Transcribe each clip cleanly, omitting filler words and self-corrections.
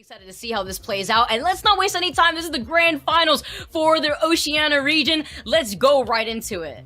excited to see how this plays out, and let's not waste any time. This is the grand finals for the Oceania region. Let's go right into it.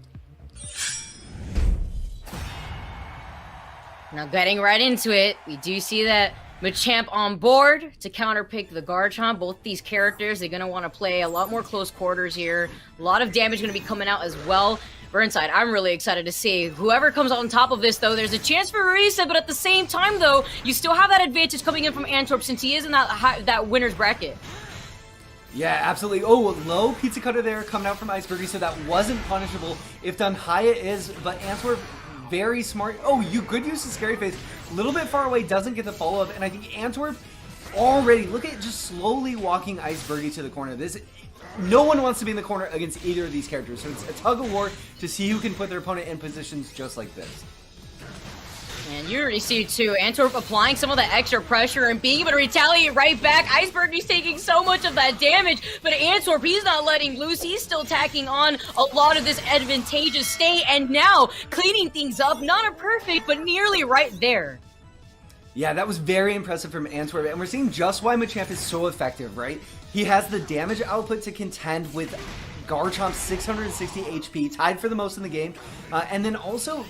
Now getting right into it, we do see that Machamp on board to counterpick the Garchomp. Both these characters, they're going to want to play a lot more close quarters here. A lot of damage going to be coming out as well. Burnside, I'm really excited to see. Whoever comes on top of this, though, there's a chance for a reset, but at the same time, though, you still have that advantage coming in from Antwerp since he is in that winner's bracket. Yeah, absolutely. Oh, low pizza cutter there coming out from Iceburgy, so that wasn't punishable. If done high, it is, but Antwerp, very smart. Oh, you could use the Scary Face. A little bit far away, doesn't get the follow-up, and I think Antwerp already, look at just slowly walking Iceburgy to the corner. No one wants to be in the corner against either of these characters, so it's a tug of war to see who can put their opponent in positions just like this. And you already see, too, Antwerp applying some of that extra pressure and being able to retaliate right back. Iceburgy's taking so much of that damage, but Antwerp, he's not letting loose. He's still tacking on a lot of this advantageous state, and now cleaning things up. Not a perfect, but nearly right there. Yeah, that was very impressive from Antwerp, and we're seeing just why Machamp is so effective, right? He has the damage output to contend with Garchomp's 660 HP, tied for the most in the game, and then also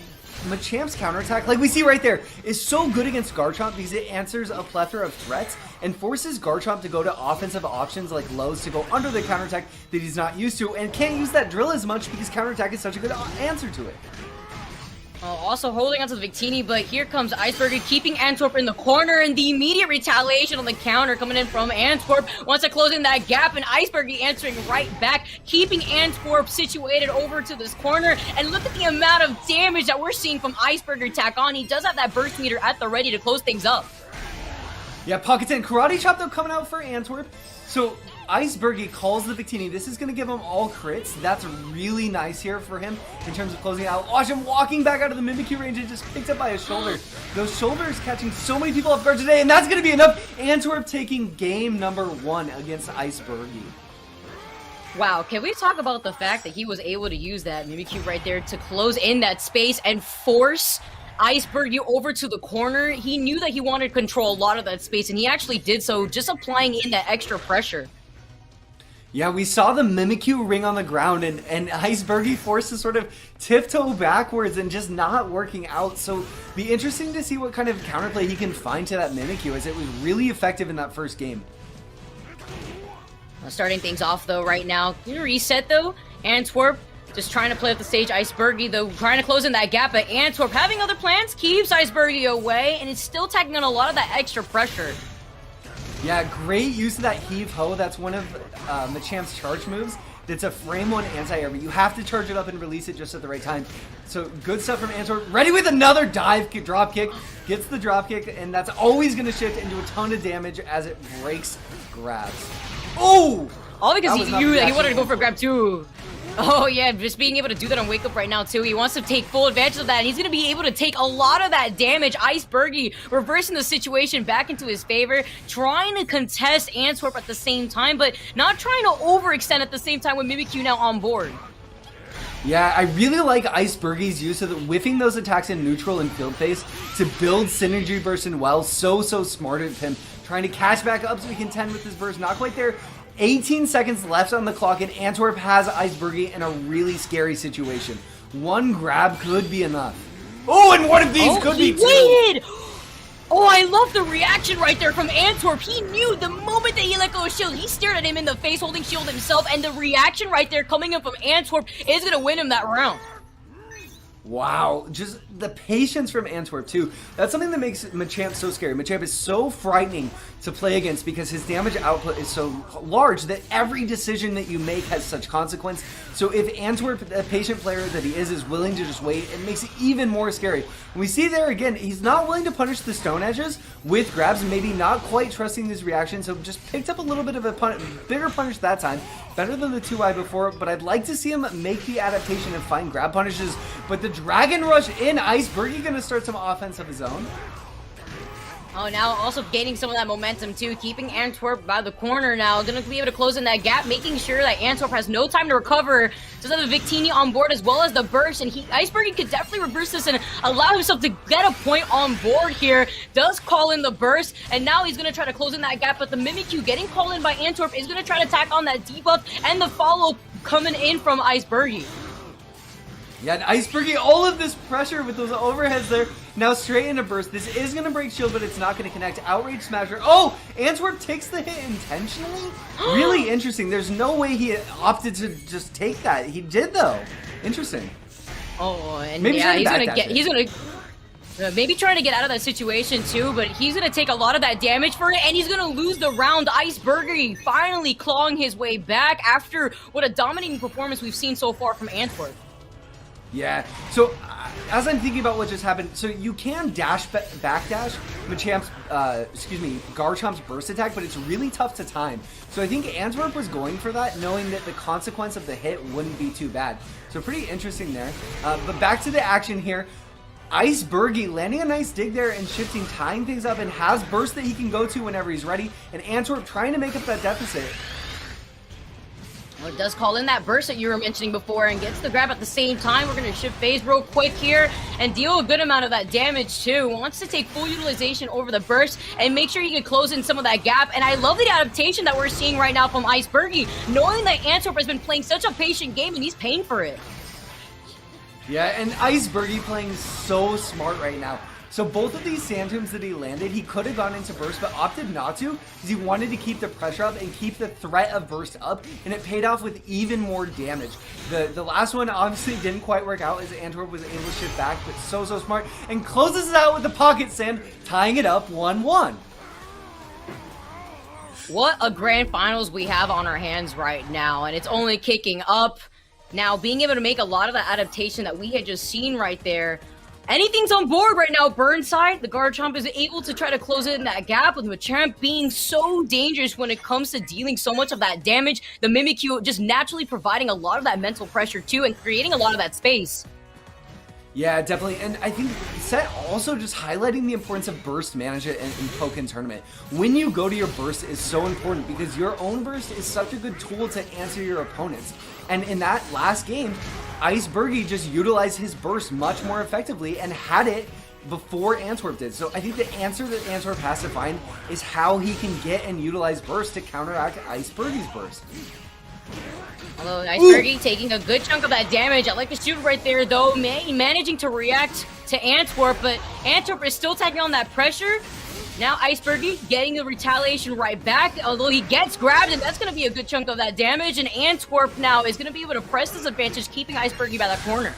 Machamp's counterattack, like we see right there, is so good against Garchomp because it answers a plethora of threats and forces Garchomp to go to offensive options like lows to go under the counterattack that he's not used to, and can't use that drill as much because counterattack is such a good answer to it. Also holding onto the Victini, but here comes Iceburgy keeping Antwerp in the corner, and the immediate retaliation on the counter coming in from Antwerp wants to close in that gap, and Iceburgy answering right back, keeping Antwerp situated over to this corner. And look at the amount of damage that we're seeing from Iceburgy tack on. He does have that burst meter at the ready to close things up. Yeah, Pokkén, Karate Chop though coming out for Antwerp. So Iceburgy calls the Victini. This is going to give him all crits. That's really nice here for him in terms of closing out. Watch him walking back out of the Mimikyu range and just picked up by his shoulder. Those shoulders catching so many people off guard today, and that's going to be enough. Antwerp taking game number 1 against Iceburgy. Wow, can we talk about the fact that he was able to use that Mimikyu right there to close in that space and force Iceburgy over to the corner? He knew that he wanted to control a lot of that space, and he actually did so, just applying in that extra pressure. Yeah, we saw the Mimikyu ring on the ground, and Iceburgy forced to sort of tiptoe backwards and just not working out. So be interesting to see what kind of counterplay he can find to that Mimikyu, as it was really effective in that first game. Starting things off, though, right now. Reset, though. Antwerp just trying to play up the stage. Iceburgy, though, trying to close in that gap, but Antwerp, having other plans, keeps Iceburgy away, and it's still tagging on a lot of that extra pressure. Yeah, great use of that Heave Ho. That's one of Machamp's charge moves. It's a frame 1 anti-air, but you have to charge it up and release it just at the right time. So good stuff from Antwerp. Ready with another dive drop kick. Gets the drop kick, and that's always going to shift into a ton of damage as it breaks grabs. Oh! All because he knew that he wanted to go for a grab too. Oh yeah, just being able to do that on Wake Up right now too. He wants to take full advantage of that, and he's going to be able to take a lot of that damage. Iceburgy reversing the situation back into his favor, trying to contest Antwerp at the same time, but not trying to overextend at the same time with Mimikyu now on board. Yeah, I really like Iceburgy's use of whiffing those attacks in neutral and field phase to build synergy burst and well. So smart of him. Trying to catch back up so he can contend with his burst. Not quite there. 18 seconds left on the clock, and Antwerp has Iceburgy in a really scary situation. One grab could be enough. Oh, and one of these could be two. Waited! Oh, I love the reaction right there from Antwerp. He knew the moment that he let go of shield, he stared at him in the face, holding shield himself, and the reaction right there coming in from Antwerp is going to win him that round. Wow, just the patience from Antwerp too. That's something that makes Machamp so scary. Machamp is so frightening to play against because his damage output is so large that every decision that you make has such consequence. So if Antwerp, a patient player that he is willing to just wait, it makes it even more scary. And we see there again, he's not willing to punish the stone edges with grabs, maybe not quite trusting his reaction, so just picked up a little bit of a bigger punish that time. Better than the 2i before, but I'd like to see him make the adaptation and find grab punishes. But the Dragon Rush in, Iceburgy gonna start some offense of his own. Oh, now also gaining some of that momentum too, keeping Antwerp by the corner now. Gonna be able to close in that gap, making sure that Antwerp has no time to recover. Does have the Victini on board as well as the burst, and Iceburgy could definitely reverse this and allow himself to get a point on board here. Does call in the burst, and now he's gonna try to close in that gap, but the Mimikyu getting called in by Antwerp is gonna try to tack on that debuff and the follow coming in from Iceburgy. Yeah, and Iceburgy, all of this pressure with those overheads there. Now straight into burst. This is going to break shield, but it's not going to connect. Outrage Smasher. Oh, Antwerp takes the hit intentionally? Really interesting. There's no way he opted to just take that. He did, though. Interesting. Oh, and maybe yeah, he's gonna maybe trying to get out of that situation too, but he's gonna take a lot of that damage for it, and he's gonna lose the round. Iceburgy finally clawing his way back after what a dominating performance we've seen so far from Antwerp. Yeah, so as I'm thinking about what just happened, so you can backdash Machamp's, Garchomp's burst attack, but it's really tough to time. So I think Antwerp was going for that, knowing that the consequence of the hit wouldn't be too bad. So pretty interesting there. But back to the action here. Iceburgy landing a nice dig there and shifting, tying things up, and has burst that he can go to whenever he's ready. And Antwerp trying to make up that deficit. Well, it does call in that burst that you were mentioning before and gets the grab at the same time. We're going to shift phase real quick here and deal a good amount of that damage too. Wants to take full utilization over the burst and make sure he can close in some of that gap. And I love the adaptation that we're seeing right now from Iceburgy, knowing that Antwerp has been playing such a patient game and he's paying for it. Yeah, and Iceburgy playing so smart right now. So both of these Sand Tombs that he landed, he could have gone into burst, but opted not to because he wanted to keep the pressure up and keep the threat of burst up, and it paid off with even more damage. The last one obviously didn't quite work out as Antwerp was able to shift back, but so smart, and closes it out with the pocket sand, tying it up 1-1. What a grand finals we have on our hands right now, and it's only kicking up. Now, being able to make a lot of the adaptation that we had just seen right there, anything's on board right now. Burnside, the Garchomp is able to try to close in that gap with Machamp being so dangerous when it comes to dealing so much of that damage. The Mimikyu just naturally providing a lot of that mental pressure too and creating a lot of that space. Yeah, definitely. And I think Set also just highlighting the importance of burst management in Pokken tournament. When you go to your burst is so important because your own burst is such a good tool to answer your opponents. And in that last game, Iceburgy just utilized his burst much more effectively and had it before Antwerp did. So I think the answer that Antwerp has to find is how he can get and utilize burst to counteract Iceburgy's burst. Although Iceburgy taking a good chunk of that damage. I like the shoot right there, though, managing to react to Antwerp, but Antwerp is still taking on that pressure. Now Iceburgy getting the retaliation right back, although he gets grabbed, and that's going to be a good chunk of that damage, and Antwerp now is going to be able to press this advantage, keeping Iceburgy by that corner.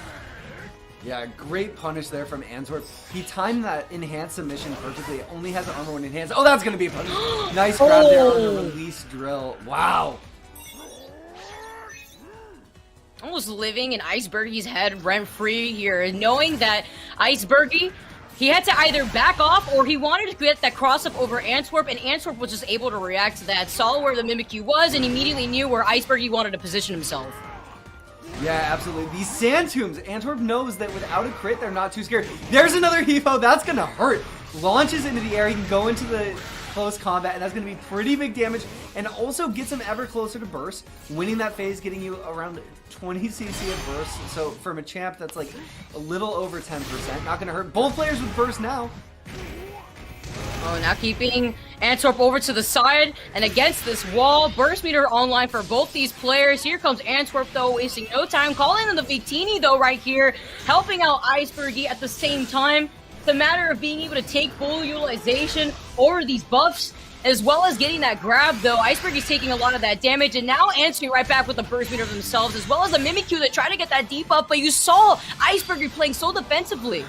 Yeah, great punish there from Antwerp. He timed that enhanced submission perfectly. It only has armor when enhanced. Oh, that's going to be a punish. Nice grab there on the release drill. Wow. Almost living in Iceburgy's head rent-free here, knowing that Iceburgy, he had to either back off or he wanted to get that cross-up over Antwerp, and Antwerp was just able to react to that, saw where the Mimikyu was, and immediately knew where Iceburgy wanted to position himself. Yeah, absolutely. These Sand Tombs, Antwerp knows that without a crit, they're not too scared. There's another Hefo. That's going to hurt. Launches into the air. He can go into the close combat, and that's going to be pretty big damage, and also gets him ever closer to burst. Winning that phase, getting you around 20 CC of burst. So for Machamp, that's like a little over 10%. Not going to hurt. Both players with burst now. Oh, now keeping Antwerp over to the side and against this wall. Burst meter online for both these players. Here comes Antwerp, though, wasting no time. Calling in the Victini, though, right here. Helping out Iceburgy at the same time. It's a matter of being able to take full utilization over these buffs, as well as getting that grab, though. Iceburgy's taking a lot of that damage, and now answering right back with the burst meter themselves, as well as the Mimikyu that tried to get that debuff, but you saw Iceburgy playing so defensively.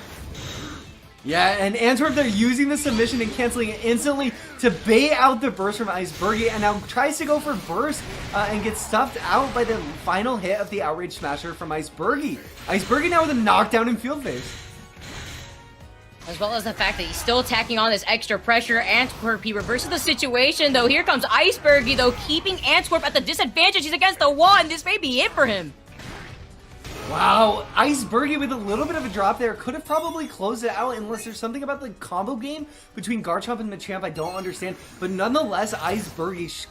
Yeah, and Antwerp, they're using the submission and canceling it instantly to bait out the burst from Iceburgy, and now tries to go for burst and gets stuffed out by the final hit of the Outrage Smasher from Iceburgy. Iceburgy now with a knockdown in field phase. As well as the fact that he's still tacking on this extra pressure. Antwerp, he reverses the situation, though. Here comes Iceburgy, though, keeping Antwerp at the disadvantage. He's against the wall, and this may be it for him. Wow, Iceburgy with a little bit of a drop there could have probably closed it out unless there's something about the combo game between Garchomp and Machamp I don't understand. But nonetheless, Iceburgy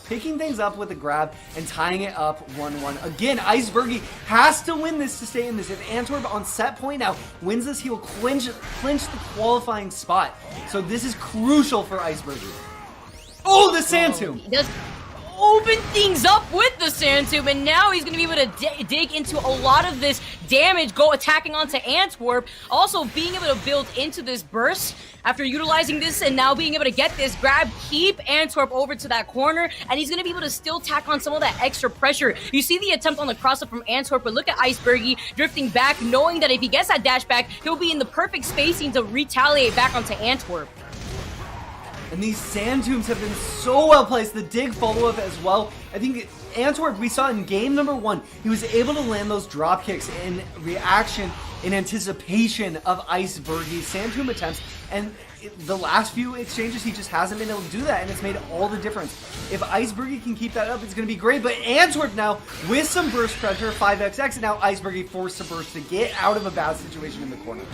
picking things up with a grab and tying it up 1-1. Again, Iceburgy has to win this to stay in this. If Antwerp on set point now wins this, he will clinch the qualifying spot. So this is crucial for Iceburgy. Oh, the Sand Tomb! He does open things up with the Sand Tomb, and now he's going to be able to dig into a lot of this damage, go attacking onto Antwerp. Also being able to build into this burst after utilizing this and now being able to get this grab, keep Antwerp over to that corner, and he's going to be able to still tack on some of that extra pressure. You see the attempt on the cross-up from Antwerp, but look at Iceburgy drifting back, knowing that if he gets that dash back, he'll be in the perfect spacing to retaliate back onto Antwerp. And these Sand Tombs have been so well placed. The dig follow-up as well. I think Antwerp, we saw in game number 1, he was able to land those drop kicks in reaction, in anticipation of Iceburgy's Sand Tomb attempts. And the last few exchanges, he just hasn't been able to do that, and it's made all the difference. If Iceburgy can keep that up, it's going to be great. But Antwerp now, with some burst pressure, 5xx, and now Iceburgy forced to burst to get out of a bad situation in the corner.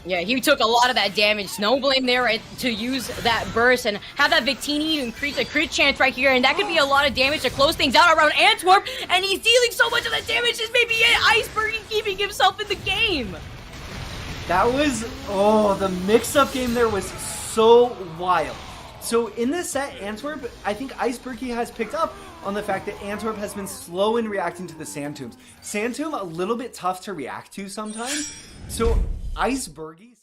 Yeah, he took a lot of that damage. No blame there to use that burst and have that Victini increase a crit chance right here. And that could be a lot of damage to close things out around Antwerp. And he's dealing so much of that damage. This may be it. Iceburgy keeping himself in the game. That was, the mix-up game there was so wild. So in this set, Antwerp, I think Iceburgy has picked up on the fact that Antwerp has been slow in reacting to the Sand Tombs. Sand Tomb, a little bit tough to react to sometimes. So Iceburgy